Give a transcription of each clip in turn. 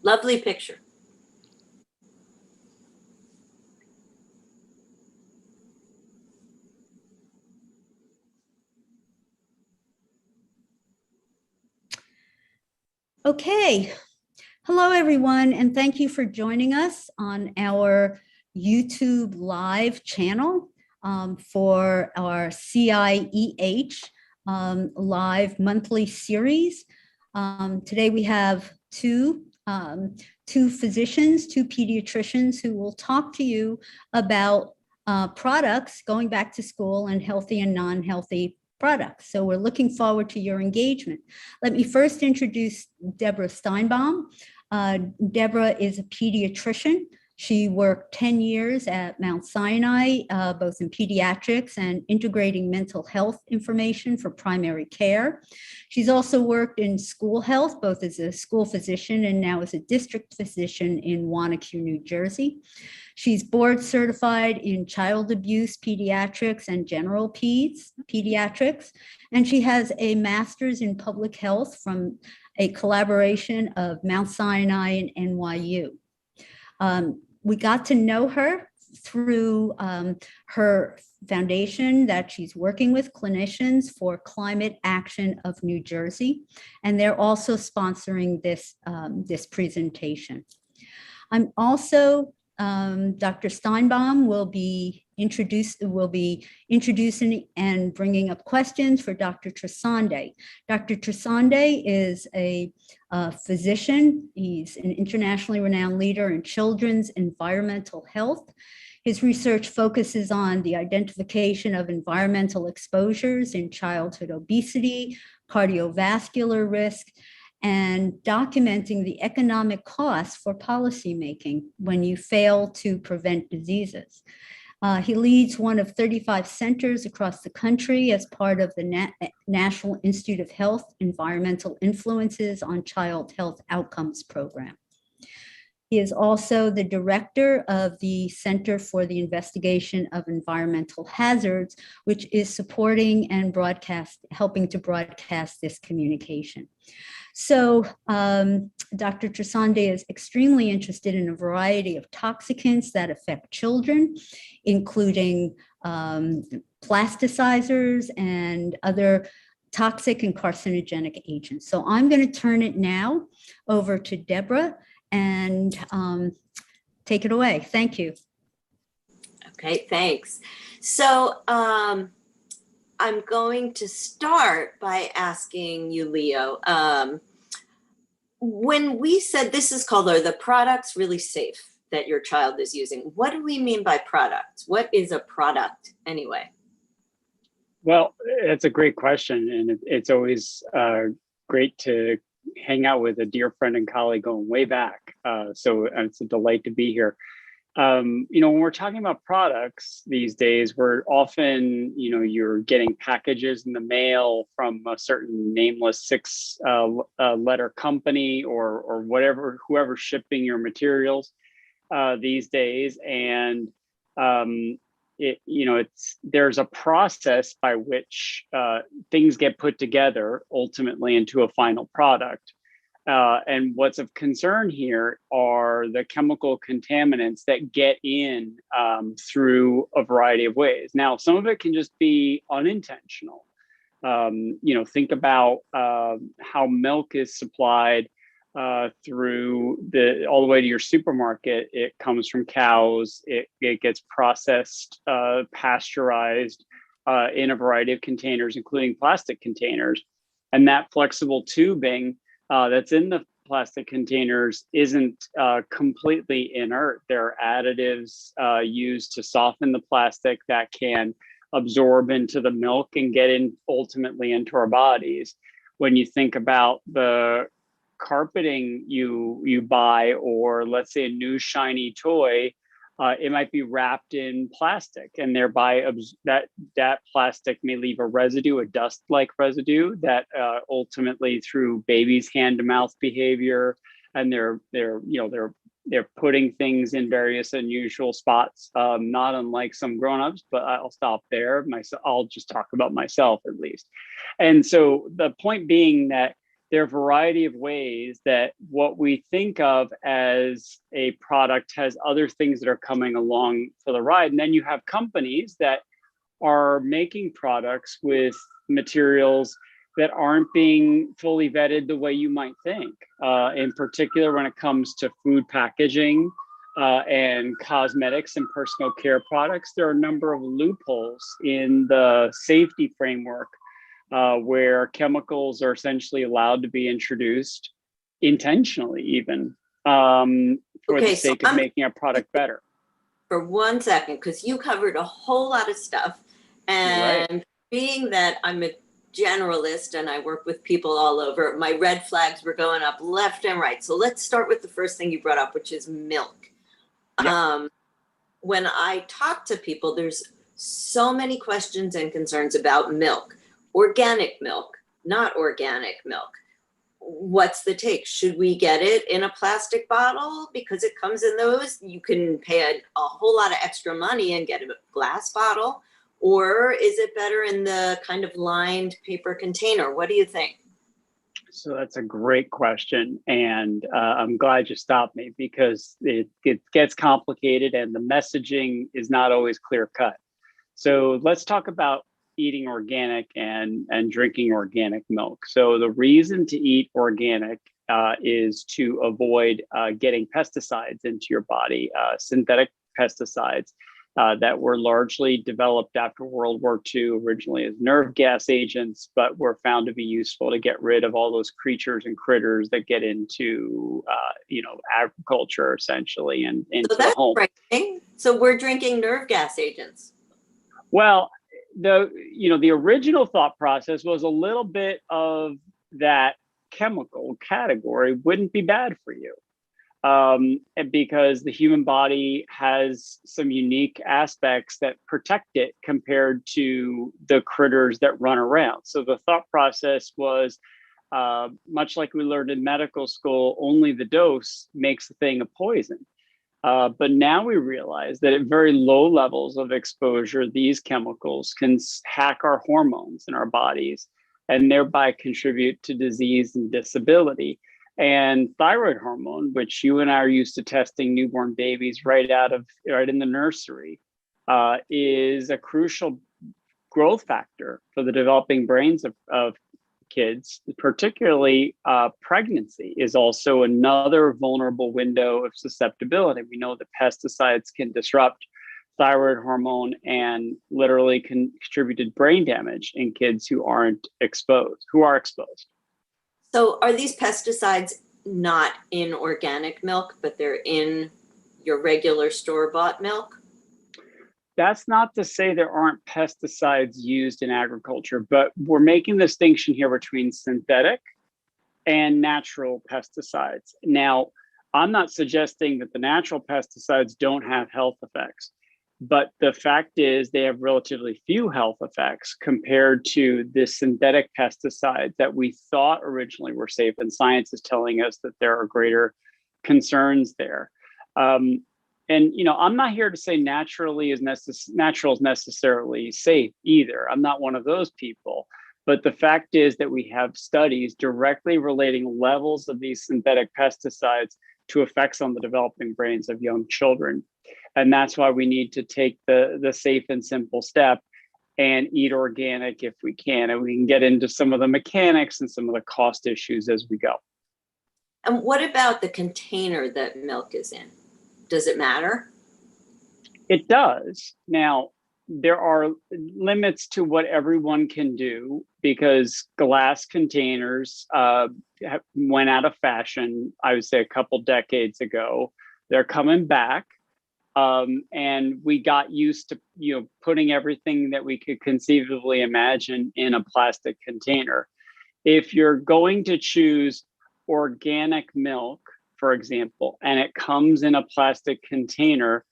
Lovely picture. Okay. Hello, everyone, and thank you for joining us on our YouTube live channel for our CIEH live monthly series. Today we have two physicians, two pediatricians who will talk to you about products going back to school and healthy and non-healthy products. So we're looking forward to your engagement. Let me first introduce Deborah Steinbaum. Deborah is a pediatrician. She worked 10 years at Mount Sinai, both in pediatrics and integrating mental health information for primary care. She's also worked in school health, both as a school physician and now as a district physician in Wanacue, New Jersey. She's board certified in child abuse pediatrics and general pediatrics, and she has a master's in public health from a collaboration of Mount Sinai and NYU. We got to know her through her foundation that she's working with clinicians for Climate Action of New Jersey, and they're also sponsoring this, this presentation. I'm also, Dr. Steinbaum will be introducing and bringing up questions for Dr. Trisande. Dr. Trisande is a physician. He's an internationally renowned leader in children's environmental health. His research focuses on the identification of environmental exposures in childhood obesity, cardiovascular risk, and documenting the economic costs for policymaking when you fail to prevent diseases. He leads one of 35 centers across the country as part of the National Institute of Health Environmental Influences on Child Health Outcomes program. He is also the director of the Center for the Investigation of Environmental Hazards, which is supporting and helping to broadcast this communication. So Dr. Trisande is extremely interested in a variety of toxicants that affect children, including plasticizers and other toxic and carcinogenic agents. So I'm going to turn it now over to Deborah and take it away. Thank you. Okay, thanks. So I'm going to start by asking you, Leo, when we said this is called, are the products really safe that your child is using? What do we mean by products? What is a product anyway? Well, it's a great question. And it's always great to hang out with a dear friend and colleague going way back. So it's a delight to be here. You know, when we're talking about products these days, we're often, you know, you're getting packages in the mail from a certain nameless letter company or whatever, whoever's shipping your materials these days. And there's a process by which things get put together ultimately into a final product. And what's of concern here are the chemical contaminants that get in through a variety of ways. Now, some of it can just be unintentional. Think about how milk is supplied through all the way to your supermarket. It comes from cows. It gets processed, pasteurized in a variety of containers, including plastic containers. And that flexible tubing that's in the plastic containers isn't completely inert. There are additives used to soften the plastic that can absorb into the milk and get in ultimately into our bodies. When you think about the carpeting you buy, or let's say a new shiny toy, it might be wrapped in plastic, and thereby that plastic may leave a residue, a dust-like residue that ultimately, through babies' hand-to-mouth behavior, and they're putting things in various unusual spots, not unlike some grown-ups. But I'll stop there. I'll just talk about myself at least. And so the point being that there are a variety of ways that what we think of as a product has other things that are coming along for the ride. And then you have companies that are making products with materials that aren't being fully vetted the way you might think. In particular, when it comes to food packaging and cosmetics and personal care products, there are a number of loopholes in the safety framework where chemicals are essentially allowed to be introduced intentionally, even for the sake of making a product better. For 1 second, because you covered a whole lot of stuff. And Right. being that I'm a generalist and I work with people all over, my red flags were going up left and right. So let's start with the first thing you brought up, which is milk. Yep. When I talk to people, there's so many questions and concerns about milk, organic milk, not organic milk. What's the take? Should we get it in a plastic bottle because it comes in those? You can pay a whole lot of extra money and get a glass bottle. Or is it better in the kind of lined paper container? What do you think? So that's a great question. And I'm glad you stopped me because it gets complicated and the messaging is not always clear cut. So let's talk about eating organic and drinking organic milk. So the reason to eat organic is to avoid getting pesticides into your body, synthetic pesticides that were largely developed after World War II, originally as nerve gas agents, but were found to be useful to get rid of all those creatures and critters that get into, agriculture essentially and into the home. Right. So we're drinking nerve gas agents. Well, the original thought process was a little bit of that chemical category wouldn't be bad for you. And because the human body has some unique aspects that protect it compared to the critters that run around. So the thought process was much like we learned in medical school, only the dose makes the thing a poison. But now we realize that at very low levels of exposure, these chemicals can hack our hormones in our bodies and thereby contribute to disease and disability. And thyroid hormone, which you and I are used to testing newborn babies right in the nursery, is a crucial growth factor for the developing brains of kids. Particularly pregnancy is also another vulnerable window of susceptibility. We know that pesticides can disrupt thyroid hormone and literally can contribute to brain damage in kids who are exposed. So are these pesticides not in organic milk, but they're in your regular store-bought milk? That's not to say there aren't pesticides used in agriculture, but we're making the distinction here between synthetic and natural pesticides. Now, I'm not suggesting that the natural pesticides don't have health effects, but the fact is they have relatively few health effects compared to the synthetic pesticides that we thought originally were safe, and science is telling us that there are greater concerns there. And I'm not here to say natural is necessarily safe either. I'm not one of those people. But the fact is that we have studies directly relating levels of these synthetic pesticides to effects on the developing brains of young children. And that's why we need to take the safe and simple step and eat organic if we can. And we can get into some of the mechanics and some of the cost issues as we go. And what about the container that milk is in? Does it matter? It does. Now, there are limits to what everyone can do because glass containers went out of fashion, I would say a couple decades ago. They're coming back. And we got used to, putting everything that we could conceivably imagine in a plastic container. If you're going to choose organic milk, for example, and it comes in a plastic container,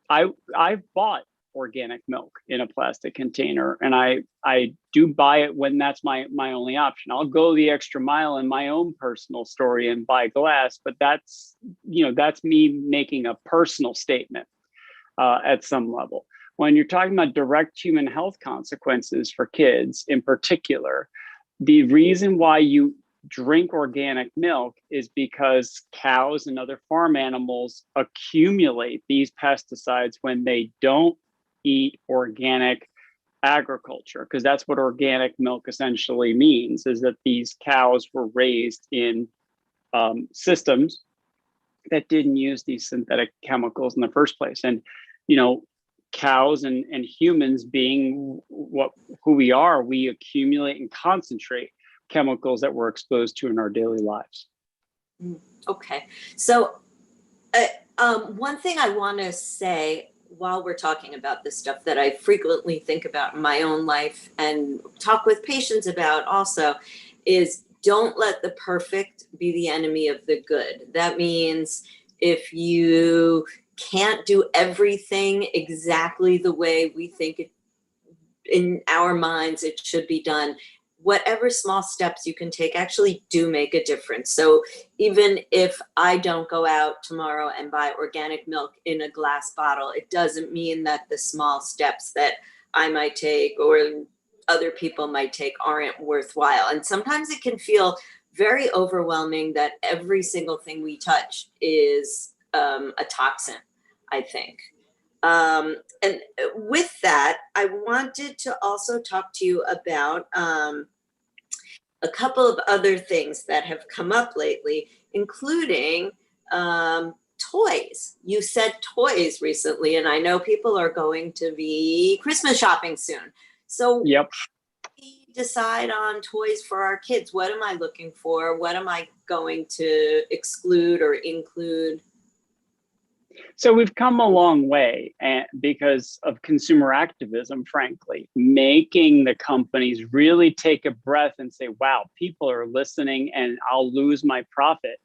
I've bought organic milk in a plastic container, and I do buy it when that's my only option. I'll go the extra mile in my own personal story and buy glass, but that's me making a personal statement at some level. When you're talking about direct human health consequences for kids in particular, The reason why you drink organic milk is because cows and other farm animals accumulate these pesticides when they don't eat organic agriculture, because that's what organic milk essentially means, is that these cows were raised in systems that didn't use these synthetic chemicals in the first place. And, you know, cows and humans being who we are, we accumulate and concentrate chemicals that we're exposed to in our daily lives. Okay. So one thing I want to say while we're talking about this stuff that I frequently think about in my own life and talk with patients about also is don't let the perfect be the enemy of the good. That means if you can't do everything exactly the way we think it, in our minds it should be done, whatever small steps you can take actually do make a difference. So even if I don't go out tomorrow and buy organic milk in a glass bottle, it doesn't mean that the small steps that I might take or other people might take aren't worthwhile. And sometimes it can feel very overwhelming that every single thing we touch is a toxin, I think. And with that, I wanted to also talk to you about a couple of other things that have come up lately, including toys. You said toys recently, and I know people are going to be Christmas shopping soon. So Yep. we decide on toys for our kids. What am I looking for? What am I going to exclude or include? So we've come a long way because of consumer activism, frankly, making the companies really take a breath and say, wow, people are listening and I'll lose my profit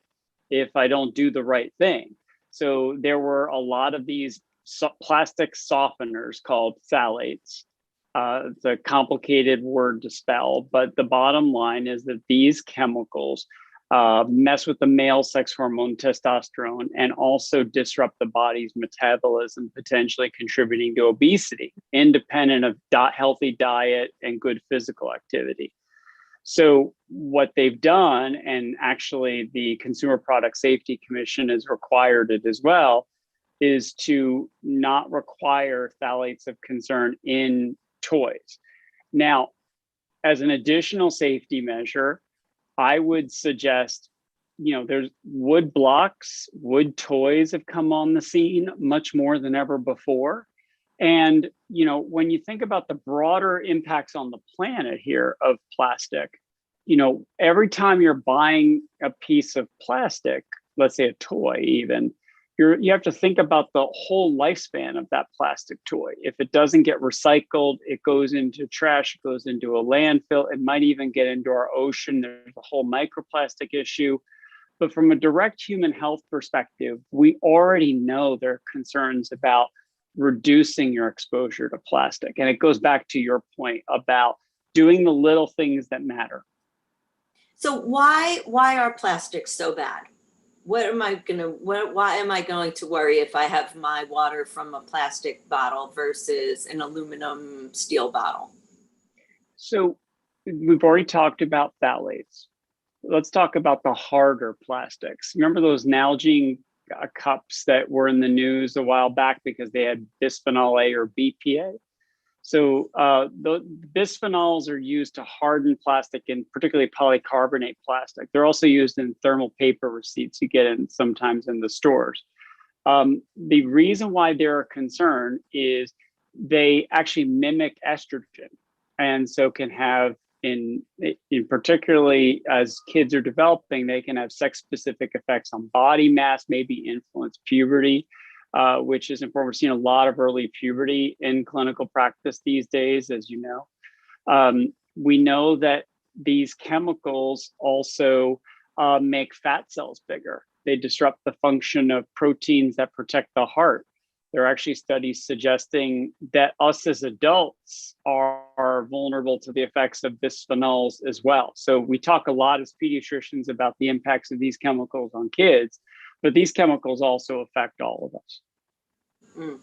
if I don't do the right thing. So there were a lot of these plastic softeners called phthalates. It's a complicated word to spell, but the bottom line is that these chemicals mess with the male sex hormone testosterone and also disrupt the body's metabolism, potentially contributing to obesity, independent of healthy diet and good physical activity. So what they've done, and actually the Consumer Product Safety Commission has required it as well, is to not require phthalates of concern in toys. Now, as an additional safety measure, I would suggest, there's wood blocks, wood toys have come on the scene much more than ever before. And, when you think about the broader impacts on the planet here of plastic, every time you're buying a piece of plastic, let's say a toy even, you have to think about the whole lifespan of that plastic toy. If it doesn't get recycled, it goes into trash, it goes into a landfill, it might even get into our ocean. There's a whole microplastic issue. But from a direct human health perspective, we already know there are concerns about reducing your exposure to plastic. And it goes back to your point about doing the little things that matter. So why are plastics so bad? Why am I going to worry if I have my water from a plastic bottle versus an aluminum steel bottle? So we've already talked about phthalates. Let's talk about the harder plastics. Remember those Nalgene cups that were in the news a while back because they had bisphenol A or BPA? So the bisphenols are used to harden plastic, and particularly polycarbonate plastic. They're also used in thermal paper receipts you get sometimes in the stores. The reason why they're a concern is they actually mimic estrogen, and so can have, in particularly as kids are developing, they can have sex-specific effects on body mass, maybe influence puberty. Which is important. We're seeing a lot of early puberty in clinical practice these days, as you know. We know that these chemicals also make fat cells bigger. They disrupt the function of proteins that protect the heart. There are actually studies suggesting that us as adults are vulnerable to the effects of bisphenols as well. So we talk a lot as pediatricians about the impacts of these chemicals on kids, but these chemicals also affect all of us.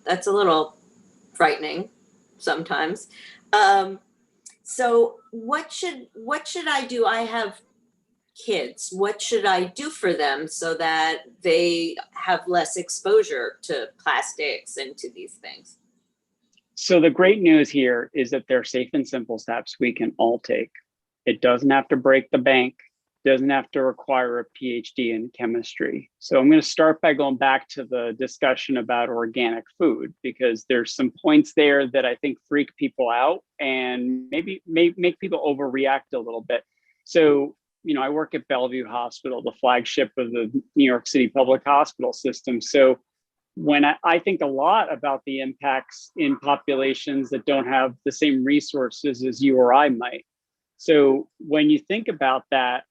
That's a little frightening sometimes. So what should I do? I have kids. What should I do for them so that they have less exposure to plastics and to these things? So the great news here is that they're safe and simple steps we can all take. It doesn't have to break the bank, doesn't have to require a PhD in chemistry. So I'm going to start by going back to the discussion about organic food, because there's some points there that I think freak people out and maybe make people overreact a little bit. So, I work at Bellevue Hospital, the flagship of the New York City public hospital system. So when I think a lot about the impacts in populations that don't have the same resources as you or I might. So when you think about that,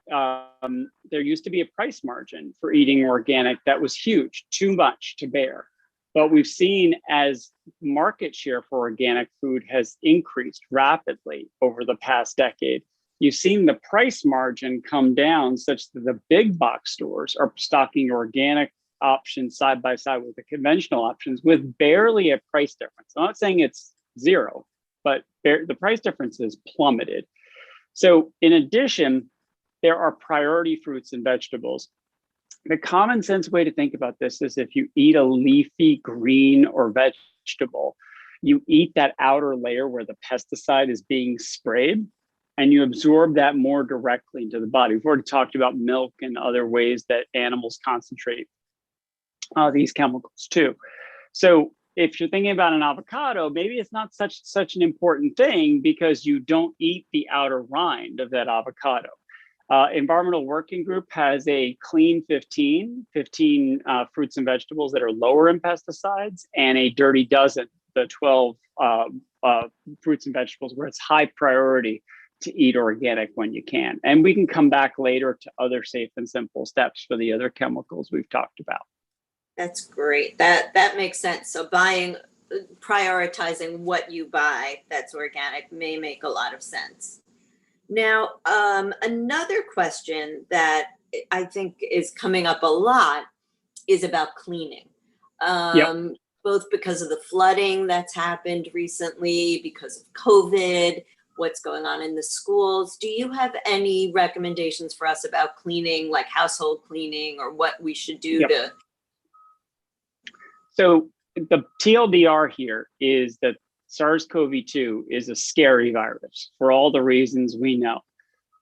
there used to be a price margin for eating organic that was huge, too much to bear. But we've seen as market share for organic food has increased rapidly over the past decade, you've seen the price margin come down such that the big box stores are stocking organic options side by side with the conventional options with barely a price difference. I'm not saying it's zero, but the price difference has plummeted. So in addition, there are priority fruits and vegetables. The common sense way to think about this is if you eat a leafy green or vegetable, you eat that outer layer where the pesticide is being sprayed, and you absorb that more directly into the body. We've already talked about milk and other ways that animals concentrate these chemicals too. So if you're thinking about an avocado, maybe it's not such an important thing because you don't eat the outer rind of that avocado. Environmental Working Group has a clean 15 fruits and vegetables that are lower in pesticides, and a dirty dozen, the 12 fruits and vegetables where it's high priority to eat organic when you can. And we can come back later to other safe and simple steps for the other chemicals we've talked about. That's great. That makes sense. So prioritizing what you buy that's organic may make a lot of sense. Now, another question that I think is coming up a lot is about cleaning. Yep. Both because of the flooding that's happened recently, because of COVID, what's going on in the schools. Do you have any recommendations for us about cleaning, like household cleaning, or what we should do to? So the TLDR here is that SARS-CoV-2 is a scary virus for all the reasons we know,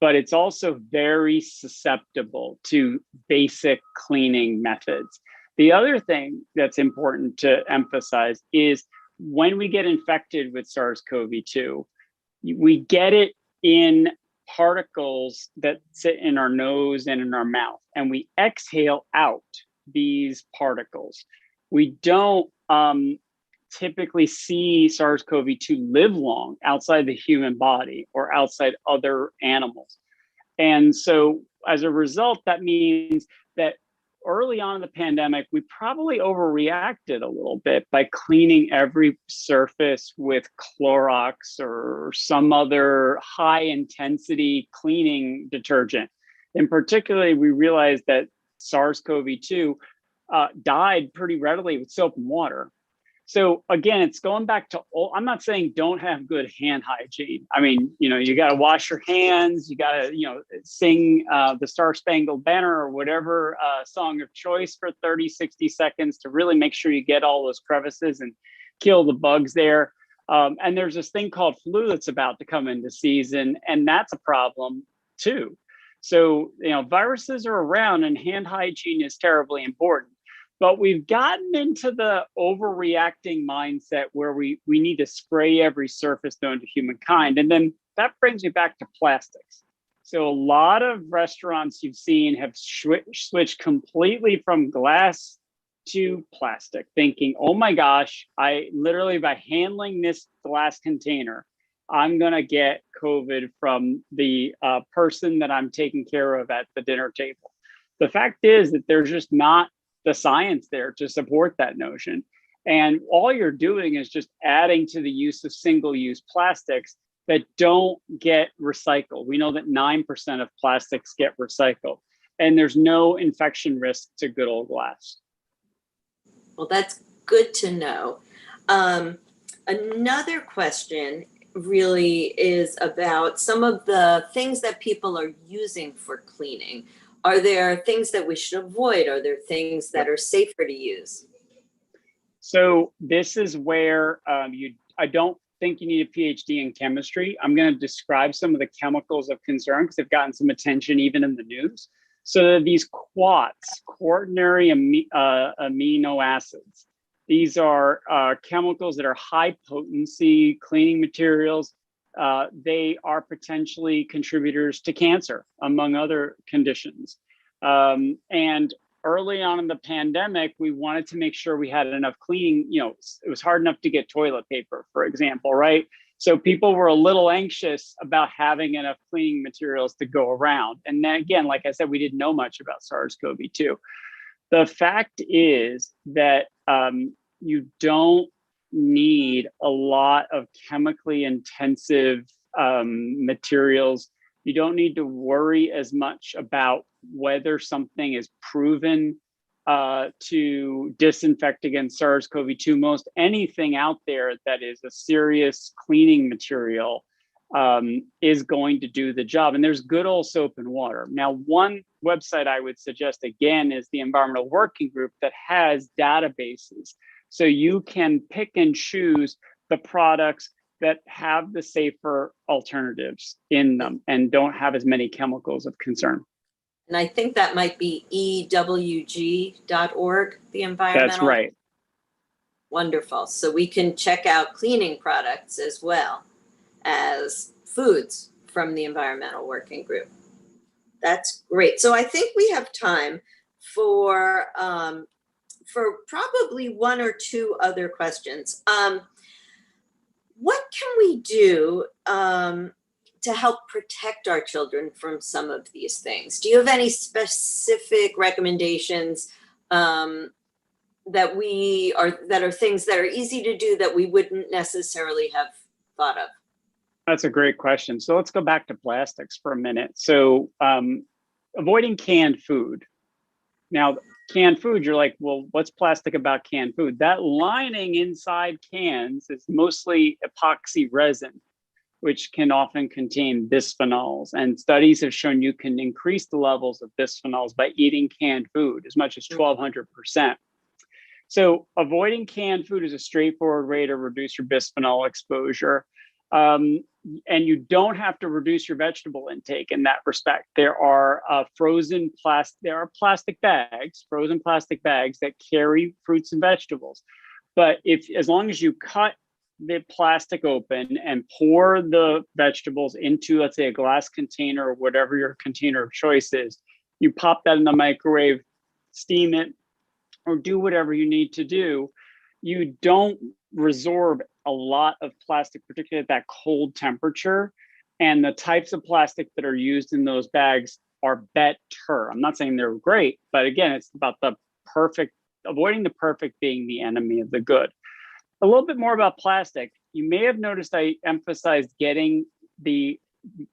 but it's also very susceptible to basic cleaning methods. The other thing that's important to emphasize is when we get infected with SARS-CoV-2, we get it in particles that sit in our nose and in our mouth, and we exhale out these particles. We don't typically see SARS-CoV-2 live long outside the human body or outside other animals. And so as a result, that means that early on in the pandemic, we probably overreacted a little bit by cleaning every surface with Clorox or some other high intensity cleaning detergent. And particularly, we realized that SARS-CoV-2 died pretty readily with soap and water. So again, it's going back to, I'm not saying don't have good hand hygiene. I mean, you got to wash your hands, you got to, sing the Star Spangled Banner or whatever song of choice for 30, 60 seconds to really make sure you get all those crevices and kill the bugs there. And there's this thing called flu that's about to come into season, and that's a problem too. So, viruses are around and hand hygiene is terribly important. But we've gotten into the overreacting mindset where we need to spray every surface known to humankind. And then that brings me back to plastics. So a lot of restaurants you've seen have switched completely from glass to plastic, thinking, oh my gosh, I literally, by handling this glass container, I'm going to get COVID from the person that I'm taking care of at the dinner table. The fact is that there's just not the science there to support that notion. And all you're doing is just adding to the use of single-use plastics that don't get recycled. We know that 9% of plastics get recycled, and there's no infection risk to good old glass. Well, that's good to know. Another question really is about some of the things that people are using for cleaning. Are there things that we should avoid? Are there things that are safer to use? So this is where I don't think you need a PhD in chemistry. I'm going to describe some of the chemicals of concern because they've gotten some attention even in the news. So these quats, quaternary amino acids, these are chemicals that are high potency cleaning materials. They are potentially contributors to cancer, among other conditions. And early on in the pandemic, we wanted to make sure we had enough cleaning. You know, it was hard enough to get toilet paper, for example, right? So people were a little anxious about having enough cleaning materials to go around. And then again, like I said, we didn't know much about SARS-CoV-2. The fact is that you don't need a lot of chemically intensive materials. You don't need to worry as much about whether something is proven to disinfect against SARS-CoV-2. Most anything out there that is a serious cleaning material is going to do the job. And there's good old soap and water. Now, one website I would suggest again is the Environmental Working Group that has databases. So you can pick and choose the products that have the safer alternatives in them and don't have as many chemicals of concern. And I think that might be ewg.org, the environmental. That's right. Wonderful. So we can check out cleaning products as well as foods from the Environmental Working Group. That's great. So I think we have time for probably one or two other questions. What can we do to help protect our children from some of these things? Do you have any specific recommendations that are things that are easy to do that we wouldn't necessarily have thought of? That's a great question. So let's go back to plastics for a minute. So avoiding canned food. Now, canned food, you're like, well, what's plastic about canned food? That lining inside cans is mostly epoxy resin, which can often contain bisphenols. And studies have shown you can increase the levels of bisphenols by eating canned food as much as 1,200%. So avoiding canned food is a straightforward way to reduce your bisphenol exposure. And you don't have to reduce your vegetable intake in that respect. There are frozen plastic bags, frozen plastic bags that carry fruits and vegetables. But as long as you cut the plastic open and pour the vegetables into, let's say, a glass container or whatever your container of choice is, you pop that in the microwave, steam it, or do whatever you need to do, you don't resorb a lot of plastic, particularly at that cold temperature. And the types of plastic that are used in those bags are better. I'm not saying they're great, but again, it's about avoiding the perfect being the enemy of the good. A little bit more about plastic. You may have noticed I emphasized getting the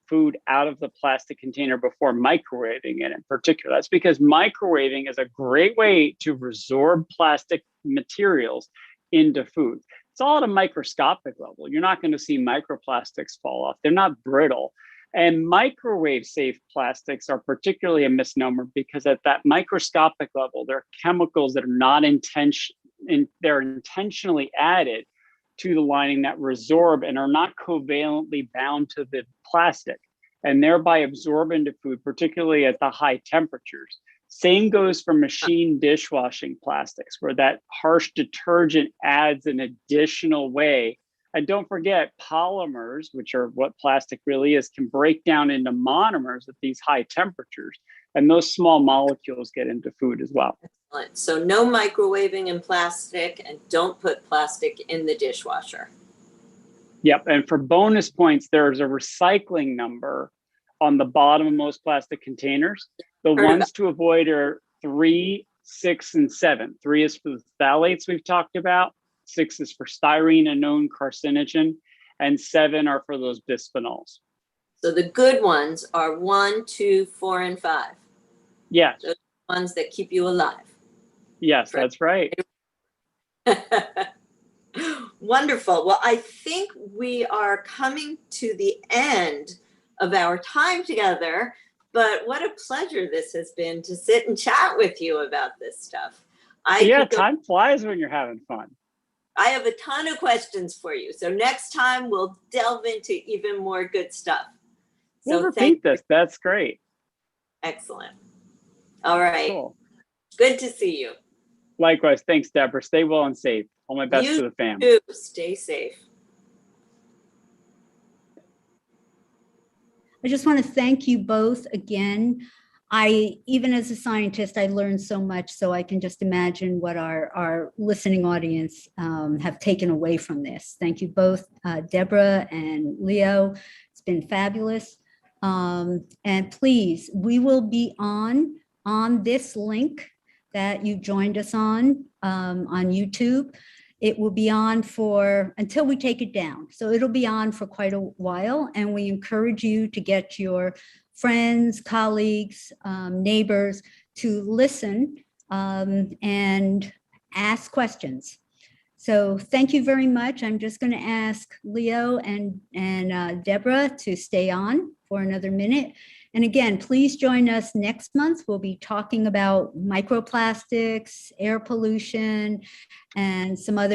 food out of the plastic container before microwaving it in particular. That's because microwaving is a great way to resorb plastic materials into food. It's all at a microscopic level. You're not going to see microplastics fall off. They're not brittle. And microwave safe plastics are particularly a misnomer because at that microscopic level, there are chemicals that are they're intentionally added to the lining that resorb and are not covalently bound to the plastic and thereby absorb into food, particularly at the high temperatures. Same goes for machine dishwashing plastics, where that harsh detergent adds an additional way. And don't forget, polymers, which are what plastic really is, can break down into monomers at these high temperatures. And those small molecules get into food as well. Excellent. So no microwaving in plastic, and don't put plastic in the dishwasher. Yep. And for bonus points, there's a recycling number on the bottom of most plastic containers. The ones to avoid are 3, 6, and 7. 3 is for the phthalates we've talked about. 6 is for styrene, a known carcinogen, and 7 are for those bisphenols. So the good ones are 1, 2, 4, and 5. Yes. Those are the ones that keep you alive. Yes, that's right. Wonderful. Well, I think we are coming to the end of our time together, but what a pleasure this has been to sit and chat with you about this stuff. Yeah, time flies when you're having fun. I have a ton of questions for you. So next time we'll delve into even more good stuff. We'll So repeat this. That's great. Excellent. All right. Cool. Good to see you. Likewise. Thanks, Deborah. Stay well and safe. All my best You to the family. too. Stay safe. I just want to thank you both again. Even as a scientist, I learned so much, so I can just imagine what our listening audience have taken away from this. Thank you both, Deborah and Leo. It's been fabulous. And please, we will be on this link that you joined us on YouTube. It will be on until we take it down. So it'll be on for quite a while. And we encourage you to get your friends, colleagues, neighbors to listen and ask questions. So thank you very much. I'm just going to ask Leo and Deborah to stay on for another minute. And again, please join us next month. We'll be talking about microplastics, air pollution, and some other